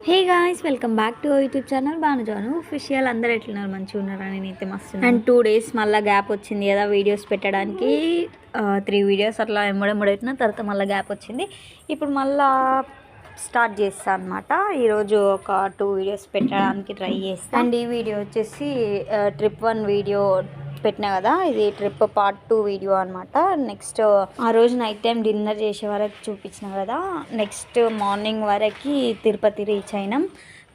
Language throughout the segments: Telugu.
Hey guys, welcome back to YouTube channel Bhanujanu official. అందరు ఎట్లున్నారు? మంచిగా ఉన్నారని నేనైతే మస్తు. అండ్ 2 days మళ్ళీ గ్యాప్ వచ్చింది కదా వీడియోస్ పెట్టడానికి. 3 వీడియోస్ అట్లా ఎమ్మడెట్టిన తర్వాత మళ్ళీ గ్యాప్ వచ్చింది. ఇప్పుడు మళ్ళీ స్టార్ట్ చేస్తాను అనమాట. ఈరోజు ఒక 2 వీడియోస్ పెట్టడానికి ట్రై చేస్తాను. అండ్ ఈ వీడియో వచ్చేసి ట్రిప్ 1 వీడియో పెట్టినా కదా, ఇది ట్రిప్ పార్ట్ 2 వీడియో అనమాట. నెక్స్ట్ ఆ రోజు నైట్ టైం డిన్నర్ చేసే వరకు చూపించిన కదా, నెక్స్ట్ మార్నింగ్ వరకు తిరుపతి రీచ్ అయినాం.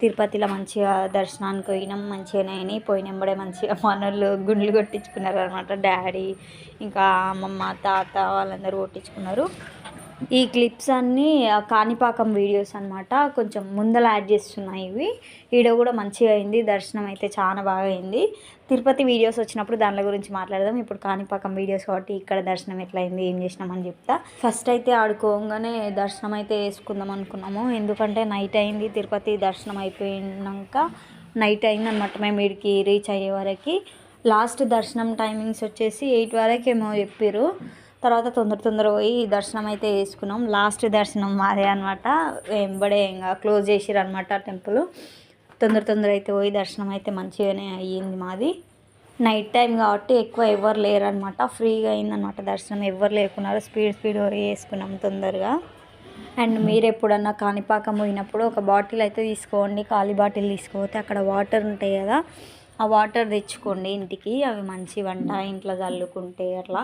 తిరుపతిలో మంచిగా దర్శనానికి పోయినాం, మంచిగానే అయినాయి. పోయినంబడే మంచిగా మనోళ్ళు గుండ్లు కొట్టించుకున్నారు అనమాట. డాడీ ఇంకా అమ్మమ్మ తాత వాళ్ళందరూ కొట్టించుకున్నారు. ఈ క్లిప్స్ అన్నీ కాణిపాకం వీడియోస్ అనమాట. కొంచెం ముందర యాడ్ చేస్తున్నాయి ఇవి. వీడియో కూడా మంచిగా అయింది, దర్శనం అయితే చాలా బాగా అయింది. తిరుపతి వీడియోస్ వచ్చినప్పుడు దాని గురించి మాట్లాడదాం. ఇప్పుడు కాణిపాకం వీడియోస్ కాబట్టి ఇక్కడ దర్శనం ఎట్లా అయింది, ఏం చేసినామని చెప్తా. ఫస్ట్ అయితే ఆడుకోగానే దర్శనం అయితే వేసుకుందాం అనుకున్నాము. ఎందుకంటే నైట్ అయింది, తిరుపతి దర్శనం అయిపోయినాక నైట్ అయింది అనమాట. మేము వీడికి రీచ్ అయ్యే వరకు. లాస్ట్ దర్శనం టైమింగ్స్ వచ్చేసి 8 వరకు ఏమో చెప్పారు. తర్వాత తొందర పోయి దర్శనం అయితే వేసుకున్నాం. లాస్ట్ దర్శనం మాదే అనమాట. వెంబడే ఇంకా క్లోజ్ చేసిరు అనమాట టెంపుల్. తొందర అయితే పోయి దర్శనం అయితే మంచిగానే అయ్యింది మాది. నైట్ టైం కాబట్టి ఎక్కువ ఎవరు లేరనమాట, ఫ్రీగా అయిందనమాట దర్శనం. ఎవరు లేకున్నారు, స్పీడ్ వేసుకున్నాం తొందరగా. అండ్ మీరు ఎప్పుడన్నా కాణిపాకం పోయినప్పుడు ఒక బాటిల్ అయితే తీసుకోండి, ఖాళీ బాటిల్ తీసుకోపోతే అక్కడ వాటర్ ఉంటాయి కదా, ఆ వాటర్ తెచ్చుకోండి ఇంటికి. అవి మంచి వంట ఇంట్లో చల్లుకుంటే అట్లా.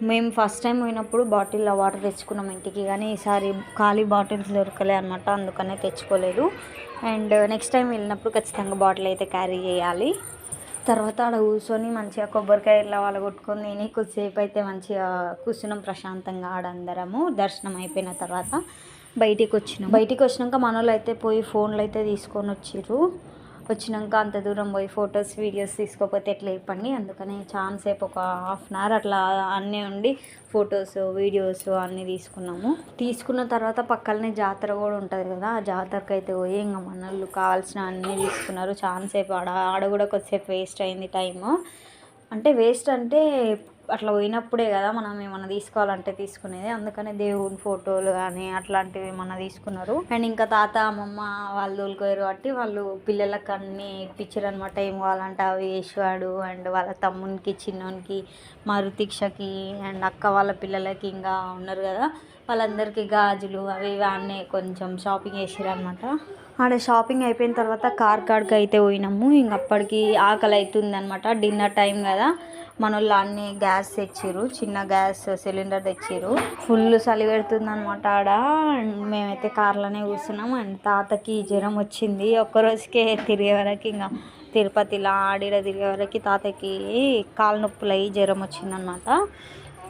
మేము ఫస్ట్ టైం పోయినప్పుడు బాటిల్లో వాటర్ తెచ్చుకున్నాం ఇంటికి, కానీ ఈసారి ఖాళీ బాటిల్స్ దొరకలే అనమాట, అందుకనే తెచ్చుకోలేదు. అండ్ నెక్స్ట్ టైం వెళ్ళినప్పుడు ఖచ్చితంగా బాటిల్ అయితే క్యారీ చేయాలి. తర్వాత ఆడ కూర్చొని మంచిగా కొబ్బరికాయలు వాళ్ళ కొట్టుకొని తిని కొద్దిసేపు అయితే మంచిగా కూర్చున్నాం ప్రశాంతంగా ఆడందరము. దర్శనం అయిపోయిన తర్వాత బయటికి వచ్చినాక మన వాళ్ళు అయితే పోయి ఫోన్లు అయితే తీసుకొని వచ్చినాక అంత దూరం పోయి ఫొటోస్ వీడియోస్ తీసుకోకపోతే ఎట్లా చెప్పండి. అందుకని చాలాసేపు ఒక ½ an hour అట్లా అన్నీ ఉండి ఫొటోస్ వీడియోస్ అన్నీ తీసుకున్న తర్వాత పక్కనే జాతర కూడా ఉంటుంది కదా, ఆ జాతరకి అయితే పోయి ఇంకా మనళ్ళు కావాల్సిన అన్నీ తీసుకున్నారు. చాలాసేపు ఆడ కూడా కొద్దిసేపు వేస్ట్ అయింది టైము. అంటే వేస్ట్ అంటే అట్లా పోయినప్పుడే కదా మనం ఏమన్నా తీసుకోవాలంటే తీసుకునేది. అందుకనే దేవుని ఫోటోలు కానీ అట్లాంటివి ఏమన్నా తీసుకున్నారు. అండ్ ఇంకా తాత అమ్మమ్మ వాళ్ళు తోలుకోయారు కాబట్టి వాళ్ళు పిల్లలకి అన్నీ ఇప్పించారు అనమాట. ఏం కావాలంటే అవి వేసాడు. అండ్ వాళ్ళ తమ్మునికి చిన్నోనికి మా రుతిక్షకి అండ్ అక్క వాళ్ళ పిల్లలకి ఇంకా ఉన్నారు కదా, వాళ్ళందరికీ గాజులు అవి అన్నీ కొంచెం షాపింగ్ చేసారు అనమాట. ఆడ షాపింగ్ అయిపోయిన తర్వాత కాడికి అయితే పోయినాము. ఇంక అప్పటికి ఆకలి అవుతుంది అనమాట, డిన్నర్ టైం కదా. మన వాళ్ళు అన్నీ గ్యాస్ తెచ్చిర్రు, చిన్న గ్యాస్ సిలిండర్ తెచ్చిర్రు. ఫుల్ చలి పెడుతుంది అనమాట ఆడ. మేమైతే కార్లోనే కూర్చున్నాం. అండ్ తాతకి జ్వరం వచ్చింది ఒక్కరోజుకే. తిరిగే వరకు ఇంకా తిరుపతిలో ఆడిడ తిరిగే వరకు తాతకి కాలు నొప్పులు అయ్యి జ్వరం వచ్చిందనమాట.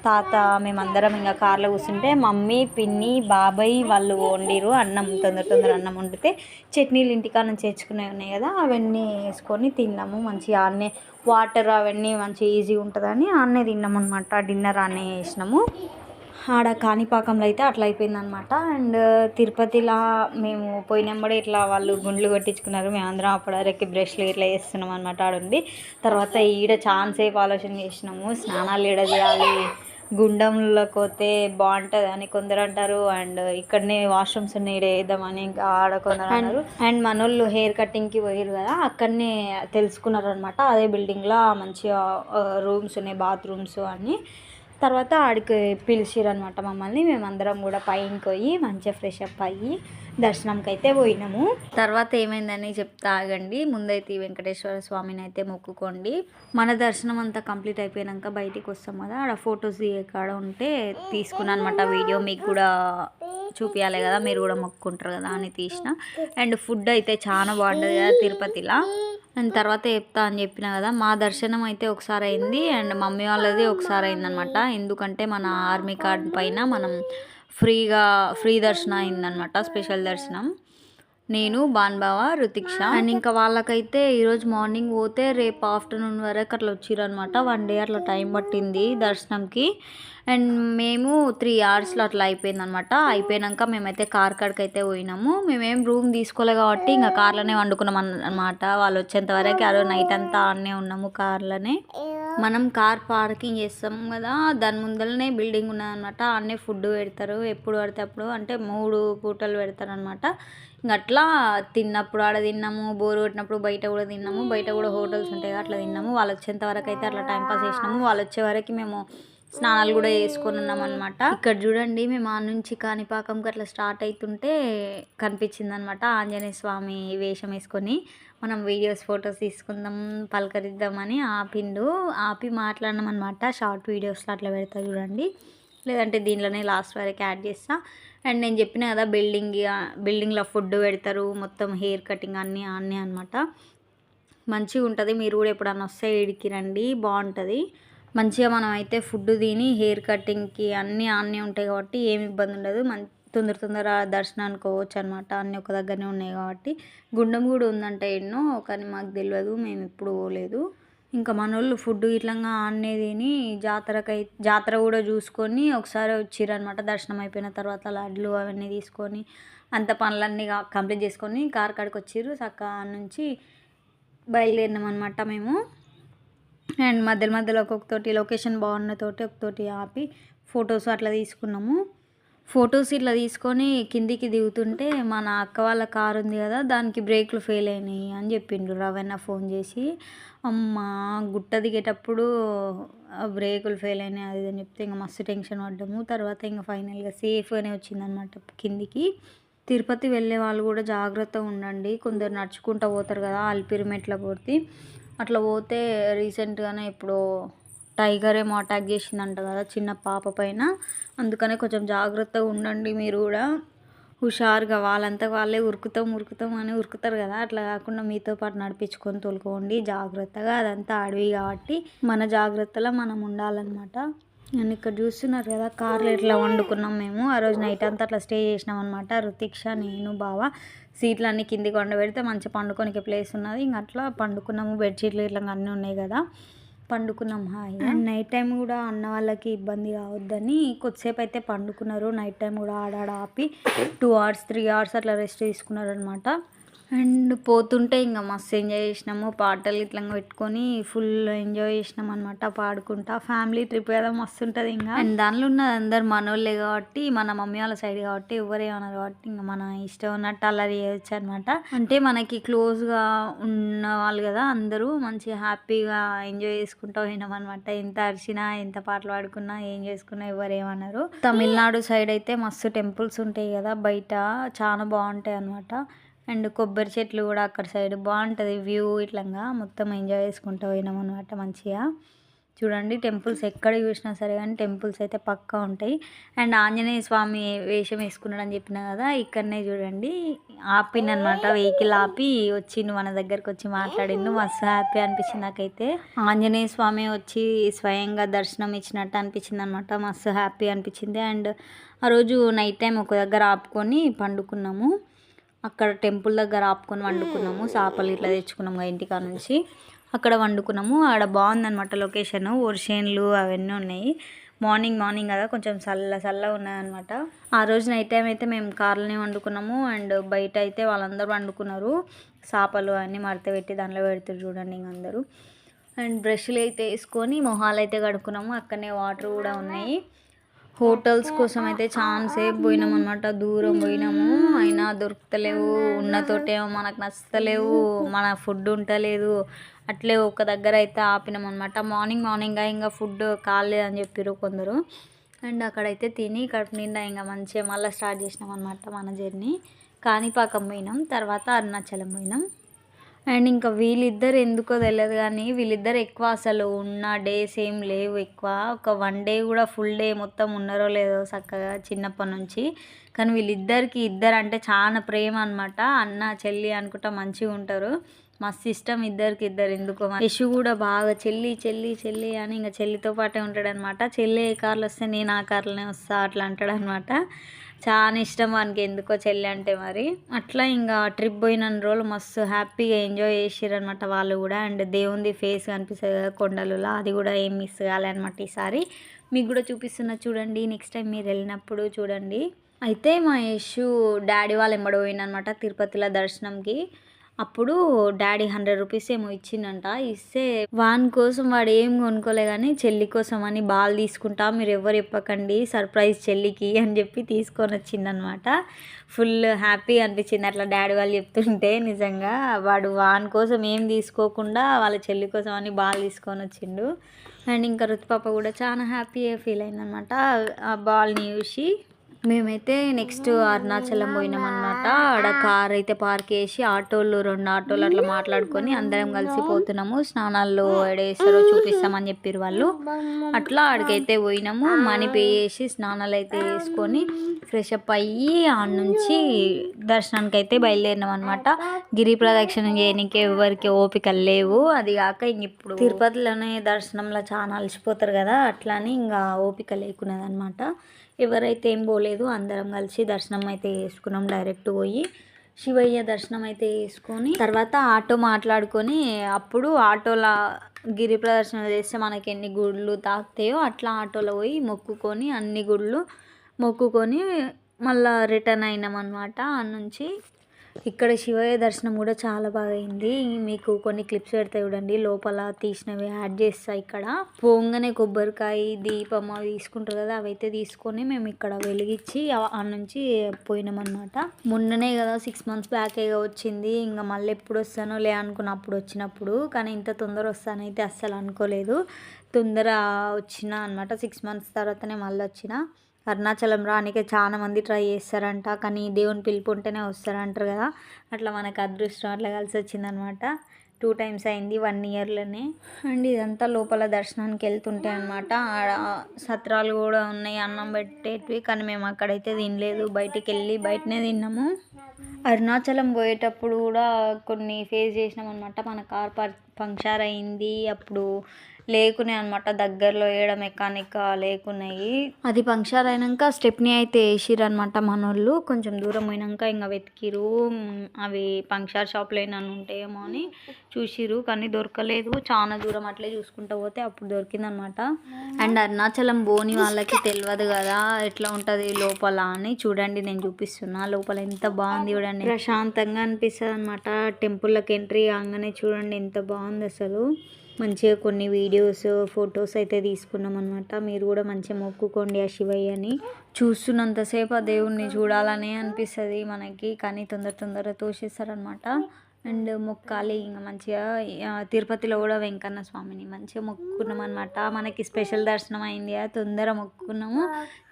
తాత మేమందరం ఇంకా కార్లో కూర్చుంటే మమ్మీ పిన్ని బాబాయ్ వాళ్ళు వండిరు అన్నం. తొందర అన్నం వండితే చట్నీలు ఇంటికాడ నుంచి తెచ్చుకునే ఉన్నాయి కదా, అవన్నీ వేసుకొని తిన్నాము. మంచిగా ఆడనే వాటర్ అవన్నీ మంచిగా ఈజీగా ఉంటుందని ఆడనే తిన్నాము అనమాట. డిన్నర్ ఆడనే చేసినాము. ఆడ కాణిపాకంలో అయితే అట్లా అయిపోయిందనమాట. అండ్ తిరుపతిలో మేము పోయినప్పుడే ఇట్లా వాళ్ళు గుండ్లు కొట్టించుకున్నారు. మేమందరం అప్పటివరకు బ్రష్లు ఇట్లా చేస్తున్నాం అనమాట ఆడుండి. తర్వాత ఈడ చాలాసేపు ఆలోచన చేసినాము, స్నానాలు ఈడ చేయాలి, గుండంలోకి పోతే బాగుంటుంది అని కొందరు అంటారు. అండ్ ఇక్కడనే వాష్రూమ్స్ ఉన్నాయి ఈడ వేద్దామని ఇంకా ఆడ కొందరు అన్నారు. అండ్ మనోళ్ళు హెయిర్ కటింగ్కి పోయారు కదా, అక్కడనే తెలుసుకున్నారు అనమాట. అదే బిల్డింగ్లో మంచిగా రూమ్స్ ఉన్నాయి, బాత్రూమ్స్ అన్నీ. తర్వాత ఆడికి పిలిచిరు అనమాట మమ్మల్ని. మేమందరం కూడా పైకి పోయి మంచిగా ఫ్రెష్ అప్ అయ్యి దర్శనంకి అయితే పోయినాము. తర్వాత ఏమైందని చెప్తా ఆగండి. ముందైతే వెంకటేశ్వర స్వామిని అయితే మొక్కుకోండి. మన దర్శనం అంతా కంప్లీట్ అయిపోయాక బయటికి వస్తాం కదా, ఆడ ఫొటోస్ కాడ ఉంటే తీసుకున్నాను అనమాట వీడియో. మీకు కూడా చూపించాలి కదా, మీరు కూడా మొక్కుంటారు కదా అని తీసిన. అండ్ ఫుడ్ అయితే చాలా బాగుంటుంది కదా తిరుపతిలో. అండ్ తర్వాత చెప్తా అని చెప్పిన కదా, మా దర్శనం అయితే ఒకసారి అయింది అండ్ మమ్మీ వాళ్ళది ఒకసారి అయిందనమాట. ఎందుకంటే మన ఆర్మీ కార్డ్ పైన మనం ఫ్రీ దర్శనం అయిందనమాట, స్పెషల్ దర్శనం. నేను బాన్బావ రుతిక్ష. అండ్ ఇంకా వాళ్ళకైతే ఈరోజు మార్నింగ్ పోతే రేపు ఆఫ్టర్నూన్ వరకు అట్లా వచ్చిర్రు అనమాట. 1 day అట్లా టైం పట్టింది దర్శనంకి. అండ్ మేము 3 hours అట్లా అయిపోయింది అనమాట. అయిపోయాక మేమైతే కాడికి అయితే పోయినాము. మేమేం రూమ్ తీసుకోలే కాబట్టి ఇంకా కార్లోనే వండుకున్నాం అనమాట. వాళ్ళు వచ్చేంత వరకు ఆ రోజు నైట్ అంతా ఆడనే ఉన్నాము కార్లోనే. మనం కార్ పార్కింగ్ చేస్తాం కదా, దాని ముందరనే బిల్డింగ్ ఉన్నదనమాట. ఆడనే ఫుడ్ పెడతారు, ఎప్పుడు పడితే అప్పుడు, అంటే 3 పూటలు పెడతారు అనమాట. ఇంక అట్లా తిన్నప్పుడు ఆడ తిన్నాము, బోర్ కొట్టినప్పుడు బయట కూడా తిన్నాము. బయట కూడా హోటల్స్ ఉంటాయి అట్లా తిన్నాము. వాళ్ళు వచ్చేంత వరకు అయితే అట్లా టైంపాస్ చేసినాము. వాళ్ళు వచ్చే వరకు మేము స్నానాలు కూడా చేసుకొని ఉన్నాం అనమాట. ఇక్కడ చూడండి మేము ఆ నుంచి కాణిపాకంకి అట్లా స్టార్ట్ అవుతుంటే కనిపించింది అనమాట ఆంజనేయ స్వామి వేషం వేసుకొని. మనం వీడియోస్ ఫొటోస్ తీసుకుందాం పలకరిద్దామని ఆపి మాట్లాడినాం అనమాట. షార్ట్ వీడియోస్లో అట్లా పెడతా చూడండి, లేదంటే దీనిలోనే లాస్ట్ వరకు యాడ్ చేస్తా. అండ్ నేను చెప్పిన కదా బిల్డింగ్లో ఫుడ్ పెడతారు, మొత్తం హెయిర్ కటింగ్ అన్నీ అనమాట. మంచిగా ఉంటుంది. మీరు కూడా ఎప్పుడన్నా వస్తే ఇడికి రండి, బాగుంటుంది. మంచిగా మనం అయితే ఫుడ్ తిని హెయిర్ కటింగ్కి అన్నీ ఉంటాయి కాబట్టి ఏమి ఇబ్బంది ఉండదు. తొందర దర్శనానికి పోవచ్చు అనమాట. అన్నీ ఒక దగ్గరనే ఉన్నాయి కాబట్టి. గుండం కూడా ఉందంట ఎన్నో, కానీ మాకు తెలియదు, మేము ఎప్పుడు పోలేదు. ఇంకా మనోళ్ళు ఫుడ్ ఇట్లంగా ఆన్నే తిని జాతర కూడా చూసుకొని ఒకసారి వచ్చిరనమాట. దర్శనం అయిపోయిన తర్వాత లడ్లు అవన్నీ తీసుకొని అంత పనులన్నీ కంప్లీట్ చేసుకొని కార్ కాడికి వచ్చిర్రు. చక్కగా నుంచి బయలుదేరినాం అనమాట మేము. అండ్ మధ్యలో ఒక్కొక్కతోటి లొకేషన్ బాగున్న తోటి ఒకతోటి ఆపి ఫొటోస్ అట్లా తీసుకున్నాము. ఫొటోస్ ఇట్లా తీసుకొని కిందికి దిగుతుంటే మన అక్క వాళ్ళ కారు ఉంది కదా, దానికి బ్రేకులు ఫెయిల్ అయినాయి అని చెప్పిండ్రు రవణ ఫోన్ చేసి. అమ్మ గుట్ట దిగేటప్పుడు బ్రేకులు ఫెయిల్ అయినాయి అది అని చెప్తే ఇంకా మస్తు టెన్షన్ పడ్డాము. తర్వాత ఇంకా ఫైనల్గా సేఫ్గానే వచ్చిందనమాట కిందికి. తిరుపతి వెళ్ళే వాళ్ళు కూడా జాగ్రత్తగా ఉండండి. కొందరు నడుచుకుంటూ పోతారు కదా అలిపిరి మెట్ల పోతే, అట్లా పోతే రీసెంట్గానే ఇప్పుడు టైగర్ ఏమో అటాక్ చేసిందంట కదా చిన్న పాప పైన. అందుకనే కొంచెం జాగ్రత్తగా ఉండండి మీరు కూడా. హుషారుగా వాళ్ళంతా వాళ్ళే ఉరుకుతాం అని ఉరుకుతారు కదా, అట్లా కాకుండా మీతో పాటు నడిపించుకొని తోలుకోండి జాగ్రత్తగా. అదంతా అడవి కాబట్టి మన జాగ్రత్తలో మనం ఉండాలన్నమాట. నేను ఇక్కడ చూస్తున్నారు కదా కార్లో ఎట్లా వండుకున్నాం మేము. ఆ రోజు నైట్ అంతా అట్లా స్టే చేసినాం అనమాట. రుతిక్ష, నేను, బావ సీట్లు అన్నీ కిందికి వండబెడితే మంచిగా పండుకోనికి ప్లేస్ ఉన్నది. ఇంక అట్లా పండుకున్నాము. బెడ్షీట్లు ఇట్లా అన్నీ ఉన్నాయి కదా, పండుకున్నాం హాయిగా. అండ్ నైట్ టైం కూడా అన్న వాళ్ళకి ఇబ్బంది కావద్దని కొద్దిసేపు అయితే పండుకున్నారు. నైట్ టైం కూడా ఆడాడ ఆపి 2 hours 3 hours అట్లా రెస్ట్ తీసుకున్నారు అనమాట. అండ్ పోతుంటే ఇంకా మస్తు ఎంజాయ్ చేసినాము. పాటలు ఇట్లా పెట్టుకొని ఫుల్ ఎంజాయ్ చేసినాం అనమాట పాడుకుంటా. ఫ్యామిలీ ట్రిప్ కదా మస్తు ఉంటుంది ఇంకా. అండ్ దానిలో ఉన్నది అందరు మనోళ్ళే కాబట్టి, మన మమ్మీ వాళ్ళ సైడ్ కాబట్టి ఎవరేమన్నారు కాబట్టి ఇంకా మన ఇష్టం ఉన్నట్టు అల్లరి చేయొచ్చు అనమాట. అంటే మనకి క్లోజ్గా ఉన్న వాళ్ళు కదా అందరూ మంచిగా హ్యాపీగా ఎంజాయ్ చేసుకుంటూ పోయినాం అనమాట. ఎంత అరిచినా ఎంత పాటలు పాడుకున్నా ఏం చేసుకున్నా ఎవరేమన్నారు. తమిళనాడు సైడ్ అయితే మస్తు టెంపుల్స్ ఉంటాయి కదా బయట, చాలా బాగుంటాయి అనమాట. అండ్ కొబ్బరి చెట్లు కూడా అక్కడ సైడ్ బాగుంటుంది వ్యూ. ఇట్లంగా మొత్తం ఎంజాయ్ చేసుకుంటూ పోయినాం అనమాట మంచిగా. చూడండి టెంపుల్స్ ఎక్కడ చూసినా సరే కానీ టెంపుల్స్ అయితే పక్కా ఉంటాయి. అండ్ ఆంజనేయ స్వామి వేషం వేసుకున్నాడు అని చెప్పిన కదా, ఇక్కడనే చూడండి ఆపినమాట. వెహికల్ ఆపి వచ్చిండు మన దగ్గరకు వచ్చి మాట్లాడిండు. మస్తు హ్యాపీ అనిపించింది నాకైతే. ఆంజనేయ స్వామి వచ్చి స్వయంగా దర్శనం ఇచ్చినట్టు అనిపించింది అనమాట. మస్తు హ్యాపీ అనిపించింది. అండ్ ఆ రోజు నైట్ టైం ఒక దగ్గర ఆపుకొని పండుకున్నాము. అక్కడ టెంపుల్ దగ్గర ఆపుకొని వండుకున్నాము. చేపలు ఇట్లా తెచ్చుకున్నాము ఇంటికా నుంచి, అక్కడ వండుకున్నాము. ఆడ బాగుందనమాట లొకేషన్. వర్షన్లు అవన్నీ ఉన్నాయి. మార్నింగ్ కదా కొంచెం చల్ల ఉన్నాయన్నమాట. ఆ రోజు నైట్ టైం అయితే మేము కార్లోనే వండుకున్నాము. అండ్ బయట అయితే వాళ్ళందరూ వండుకున్నారు. చేపలు అన్నీ మడత పెట్టి దాంట్లో పెడుతున్నారు చూడండి ఇంక అందరూ. అండ్ బ్రష్లు అయితే వేసుకొని మొహాలు అయితే కడుక్కున్నాము. అక్కడనే వాటర్ కూడా ఉన్నాయి. హోటల్స్ కోసం అయితే చాలా సేపు పోయినాం అనమాట. దూరం పోయినాము అయినా దొరుకుతలేవు. ఉన్నతోటేమో మనకు నచ్చతలేవు, మన ఫుడ్ ఉంటలేదు. అట్లే ఒక దగ్గర అయితే ఆపినాం అనమాట. మార్నింగ్ ఇంకా ఫుడ్ కాలేదని చెప్పారు కొందరు. అండ్ అక్కడైతే తిని కడుపు నిండా ఇంకా మంచిగా మళ్ళీ స్టార్ట్ చేసినాం అనమాట మన జర్నీ. కాణిపాకం పోయినాం, తర్వాత అరుణాచలం పోయినాం. అండ్ ఇంకా వీళ్ళిద్దరు ఎందుకో తెలియదు కానీ వీళ్ళిద్దరు ఎక్కువ అసలు ఉన్న డేస్ ఏం లేవు ఎక్కువ. ఒక 1 day కూడా ఫుల్ డే మొత్తం ఉన్నారో లేదో చక్కగా చిన్నప్పటి నుంచి. కానీ ఇద్దరు అంటే చాలా ప్రేమ అనమాట. అన్న చెల్లి అనుకుంటా మంచిగా ఉంటారు. మస్తు ఇష్టం ఇద్దరు ఎందుకో. యశు కూడా బాగా చెల్లి అని ఇంకా చెల్లితో పాటే ఉంటాడనమాట. చెల్లి ఏ కార్లో వస్తే నేను ఆ కార్లోనే వస్తా అట్లా అంటాడనమాట. చాలా ఇష్టం వానికి ఎందుకో చెల్లి అంటే మరి. అట్లా ఇంకా ట్రిప్ పోయిన రోజులు మస్తు హ్యాపీగా ఎంజాయ్ చేసిరనమాట వాళ్ళు కూడా. అండ్ దేవుంది ఫేస్ కనిపిస్తుంది కదా కొండలలో, అది కూడా ఏం మిస్ కాలేనమాట ఈసారి. మీకు కూడా చూపిస్తున్నా చూడండి, నెక్స్ట్ టైం మీరు వెళ్ళినప్పుడు చూడండి. అయితే మా యశు డాడీ వాళ్ళు ఎంబడి పోయిననమాట తిరుపతిలో దర్శనంకి. అప్పుడు డాడీ 100 రూపీస్ ఏమో ఇచ్చిండంట. ఇస్తే వాని కోసం వాడు ఏం కొనుక్కోలే కానీ చెల్లి కోసం అని బాల్ తీసుకుంటా, మీరు ఎవరు చెప్పకండి సర్ప్రైజ్ చెల్లికి అని చెప్పి తీసుకొని వచ్చిందనమాట. ఫుల్ హ్యాపీ అనిపించింది అట్లా డాడీ వాళ్ళు చెప్తుంటే. నిజంగా వాడు వాని కోసం ఏం తీసుకోకుండా వాళ్ళ చెల్లి కోసం అని బాల్ తీసుకొని వచ్చిండు. అండ్ ఇంకా రుతుపాప కూడా చాలా హ్యాపీగా ఫీల్ అయిందనమాట ఆ బాల్ని చూసి. మేమైతే నెక్స్ట్ అరుణాచలం పోయినాం అనమాట. ఆడ కార్ అయితే పార్క్ చేసి ఆటోలు 2 ఆటోలు అట్లా మాట్లాడుకొని అందరం కలిసి పోతున్నాము. స్నానాల్లో ఎడేస్తారో చూపిస్తామని చెప్పారు వాళ్ళు. అట్లా ఆడికైతే పోయినాము. మనీ పే చేసి స్నానాలు అయితే వేసుకొని ఫ్రెష్ అప్ అయ్యి ఆడ నుంచి దర్శనానికి అయితే బయలుదేరినాం అనమాట. గిరి ప్రదక్షిణ చేయడానికి ఎవరికి ఓపికలు లేవు. అది కాక ఇంక ఇప్పుడు తిరుపతిలోనే దర్శనంలో చాలా అలసిపోతారు కదా, అట్లా అని ఇంకా ఓపిక లేకున్నది అనమాట. ఎవరైతే ఏం పోలేదు, అందరం కలిసి దర్శనం అయితే చేసుకున్నాం. డైరెక్ట్ పోయి శివయ్య దర్శనం అయితే చేసుకొని తర్వాత ఆటో మాట్లాడుకొని అప్పుడు ఆటోలో గిరి ప్రదర్శన చేస్తే మనకి ఎన్ని గుళ్ళు తాకుతాయో అట్లా ఆటోలో పోయి మొక్కుకొని అన్ని గుళ్ళు మొక్కుకొని మళ్ళీ రిటర్న్ అయినాం అనమాట. ఆ నుంచి ఇక్కడ శివయ్య దర్శనం కూడా చాలా బాగా అయింది. మీకు కొన్ని క్లిప్స్ పెడతా చూడండి, లోపల తీసినవి యాడ్ చేస్తా. ఇక్కడ పోంగనే కొబ్బరికాయ దీపం అవి తీసుకుంటారు కదా, అవైతే తీసుకొని మేము ఇక్కడ వెలిగించి ఆ నుంచి పోయినామన్నమాట. మొన్ననే కదా 6 months బ్యాకే వచ్చింది. ఇంకా మళ్ళీ ఎప్పుడు వస్తానో లే అనుకున్నప్పుడు వచ్చినప్పుడు, కానీ ఇంత తొందర వస్తానైతే అస్సలు అనుకోలేదు. తొందర వచ్చిన అనమాట. 6 months తర్వాతనే మళ్ళీ వచ్చిన. అరుణాచలం రానికే చాలా మంది ట్రై చేస్తారంట, కానీ దేవుని పిలుపు ఉంటేనే వస్తారంటారు కదా, అట్లా మనకు అదృష్టం అట్లా కలిసి వచ్చిందనమాట. 2 times అయింది 1 yearలోనే. అండ్ ఇదంతా లోపల దర్శనానికి వెళ్తుంటే అనమాట. ఆడ సత్రాలు కూడా ఉన్నాయి అన్నం పెట్టేటివి, కానీ మేము అక్కడైతే తినలేదు, బయటికి వెళ్ళి బయటనే తిన్నాము. అరుణాచలం పోయేటప్పుడు కూడా కొన్ని ఫేస్ చేసినాం అనమాట. మన కార్ పంక్చర్ అయింది, అప్పుడు లేకునే అనమాట, దగ్గరలో ఏడ మెకానిక్ లేకున్నాయి. అది పంక్చర్ అయినాక స్టెప్ని అయితే వేసిరు అనమాట మనోళ్ళు. కొంచెం దూరం పోయినాక ఇంకా వెతికిరు, అవి పంక్చర్ షాప్లో ఏమైనా ఉంటాయేమో అని చూసిరు, కానీ దొరకలేదు. చాలా దూరం అట్లే చూసుకుంటూ పోతే అప్పుడు దొరికిందనమాట. అండ్ అరుణాచలం బోని వాళ్ళకి తెలియదు కదా ఎట్లా ఉంటుంది లోపల అని. చూడండి నేను చూపిస్తున్నా, లోపల ఎంత బాగుంది చూడండి, ప్రశాంతంగా అనిపిస్తుంది అనమాట. టెంపుల్లోకి ఎంట్రీ కాగానే చూడండి ఎంత బాగుంది అసలు. మంచిగా కొన్ని వీడియోస్ ఫొటోస్ అయితే తీసుకున్నాం అనమాట. మీరు కూడా మంచిగా మొక్కుకోండి ఆ శివయ్యని. చూస్తున్నంతసేపు ఆ దేవుణ్ణి చూడాలనే అనిపిస్తుంది మనకి, కానీ తొందర తోసేస్తారనమాట. అండ్ మొక్కాలి ఇంకా మంచిగా. తిరుపతిలో కూడా వెంకన్న స్వామిని మంచిగా మొక్కుకున్నాం అనమాట. మనకి స్పెషల్ దర్శనం అయింది, తొందర మొక్కుకున్నాము.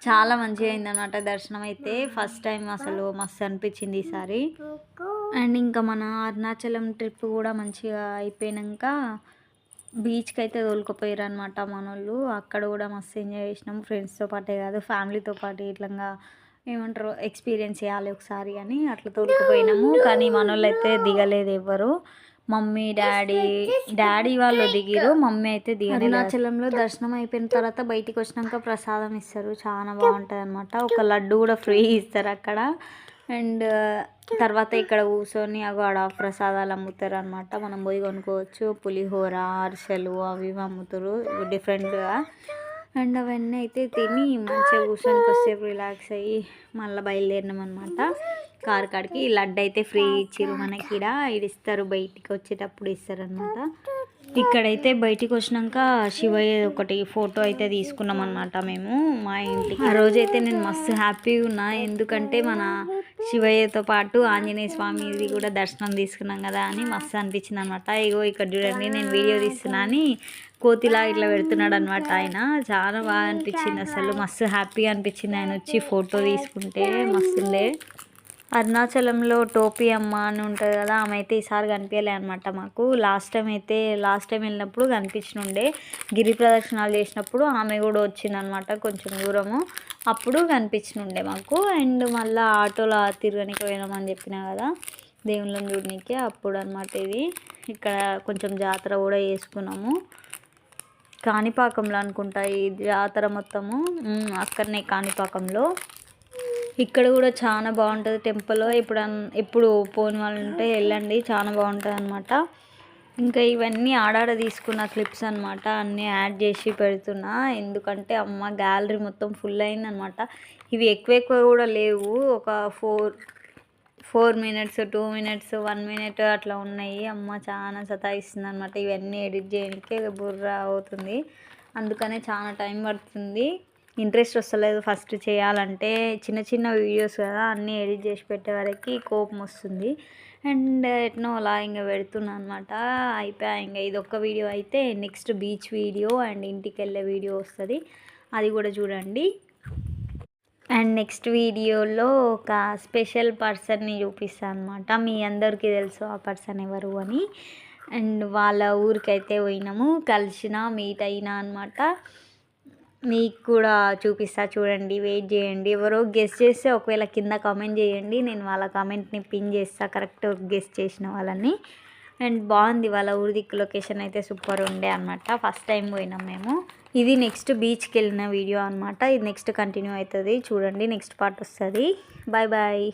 చాలా మంచిగా అయింది అనమాట దర్శనం అయితే. ఫస్ట్ టైం అసలు మస్తు అనిపించింది ఈసారి. అండ్ ఇంకా మన అరుణాచలం ట్రిప్ కూడా మంచిగా అయిపోయాక బీచ్కి అయితే తోలుకుపోయారు అనమాట మనోళ్ళు. అక్కడ కూడా మస్తు ఎంజాయ్ చేసినాం, ఫ్రెండ్స్తో పాటే కాదు ఫ్యామిలీతో పాటు. ఇట్లా ఏమంటారు ఎక్స్పీరియన్స్ చేయాలి ఒకసారి అని అట్లా తోలుకుపోయినాము. కానీ మనోళ్ళు అయితే దిగలేదు ఎవ్వరు. మమ్మీ డాడీ వాళ్ళు దిగిరు, మమ్మీ అయితే దిగలేదు. అరుణాచలంలో దర్శనం అయిపోయిన తర్వాత బయటికి వచ్చినాక ప్రసాదం ఇస్తారు, చాలా బాగుంటుంది అనమాట. ఒక లడ్డు కూడా ఫ్రీ ఇస్తారు అక్కడ. అండ్ తర్వాత ఇక్కడ కూర్చొని ఆడ ప్రసాదాలు అమ్ముతారు అనమాట, మనం పోయి కొనుక్కోవచ్చు. పులిహోర, అరిసెలు అవి ఇవి అమ్ముతారు డిఫరెంట్గా. అండ్ అవన్నీ అయితే తిని మంచిగా కూర్చొని కొద్దిసేపు రిలాక్స్ అయ్యి మళ్ళీ బయలుదేరినాం అనమాట. కార్ కాడికి లడ్డు అయితే ఫ్రీ ఇచ్చిర్రు మనకి. ఇస్తారు బయటికి వచ్చేటప్పుడు ఇస్తారనమాట. ఇక్కడైతే బయటికి వచ్చినాక శివయ్య ఒకటి ఫోటో అయితే తీసుకున్నాం అనమాట మేము మా ఇంటికి. ఆ రోజైతే నేను మస్తు హ్యాపీగా ఉన్నా, ఎందుకంటే మన శివయ్యతో పాటు ఆంజనేయ స్వామిది కూడా దర్శనం తీసుకున్నాం కదా అని మస్తు అనిపించింది అనమాట. ఇగో ఇక్కడ చూడండి నేను వీడియో తీస్తున్నా అని కోతిలా ఇట్లా పెడుతున్నాడు అనమాట ఆయన. చాలా బాగా అనిపించింది అసలు, మస్తు హ్యాపీగా అనిపించింది ఆయన వచ్చి ఫోటో తీసుకుంటే మస్తుండే. అరుణాచలంలో టోపీ అమ్మ అని ఉంటుంది కదా, ఆమె అయితే ఈసారి కనిపించలే అనమాట మాకు. లాస్ట్ టైం వెళ్ళినప్పుడు కనిపించినుండే. గిరి ప్రదక్షిణాలు చేసినప్పుడు ఆమె కూడా వచ్చిందనమాట కొంచెం దూరము, అప్పుడు కనిపించినుండే మాకు. అండ్ మళ్ళీ ఆటోలో తిరగనికి పోయినామని చెప్పినా కదా దేవుళ్ళని చూడడానికి, అప్పుడు అనమాట ఇది. ఇక్కడ కొంచెం జాతర కూడా చేసుకున్నాము, కాణిపాకంలో అనుకుంటా ఈ జాతర మొత్తము, అక్కడనే కాణిపాకంలో. ఇక్కడ కూడా చాలా బాగుంటుంది టెంపుల్. ఎప్పుడు పోని వాళ్ళు ఉంటే వెళ్ళండి, చాలా బాగుంటుంది అనమాట. ఇంకా ఇవన్నీ ఆడాడ తీసుకున్న క్లిప్స్ అనమాట, అన్నీ యాడ్ చేసి పెడుతున్నా, ఎందుకంటే అమ్మ గ్యాలరీ మొత్తం ఫుల్ అయిందనమాట. ఇవి ఎక్కువ కూడా లేవు, ఒక 4 మినిట్స్ 2 మినిట్స్ 1 మినిట్ అట్లా ఉన్నాయి. అమ్మ చాలా సతాయిస్తుంది అనమాట. ఇవన్నీ ఎడిట్ చేయడానికే బుర్ర అవుతుంది, అందుకనే చాలా టైం పడుతుంది. ఇంట్రెస్ట్ వస్తలేదు ఫస్ట్ చేయాలంటే. చిన్న చిన్న వీడియోస్ కదా, అన్నీ ఎడిట్ చేసి పెట్టే వరకు కోపం వస్తుంది. అండ్ ఎట్నో అలా ఇంకా పెడుతున్నా అనమాట. అయిపోయా ఇంకా ఇదొక్క వీడియో అయితే నెక్స్ట్ బీచ్ వీడియో అండ్ ఇంటికి వెళ్ళే వీడియో వస్తుంది, అది కూడా చూడండి. అండ్ నెక్స్ట్ వీడియోలో ఒక స్పెషల్ పర్సన్ని చూపిస్తాను అనమాట. మీ అందరికీ తెలుసు ఆ పర్సన్ ఎవరు అని. అండ్ వాళ్ళ ఊరికైతే పోయినాము, మీట్ అయినా అనమాట. మీకు కూడా చూపిస్తా చూడండి, వెయిట్ చేయండి. ఎవరో గెస్ట్ చేస్తే ఒకవేళ కింద కామెంట్ చేయండి, నేను వాళ్ళ కామెంట్ని పిన్ చేస్తా కరెక్ట్ గెస్ట్ చేసిన వాళ్ళని. అండ్ బాగుంది వాళ్ళ ఊరి దిక్కు, లొకేషన్ అయితే సూపర్ ఉండే అనమాట. ఫస్ట్ టైం పోయినాం మేము. ఇది నెక్స్ట్ బీచ్కి వెళ్ళిన వీడియో అనమాట. ఇది నెక్స్ట్ కంటిన్యూ అవుతుంది చూడండి, నెక్స్ట్ పార్ట్ వస్తుంది. Bye bye.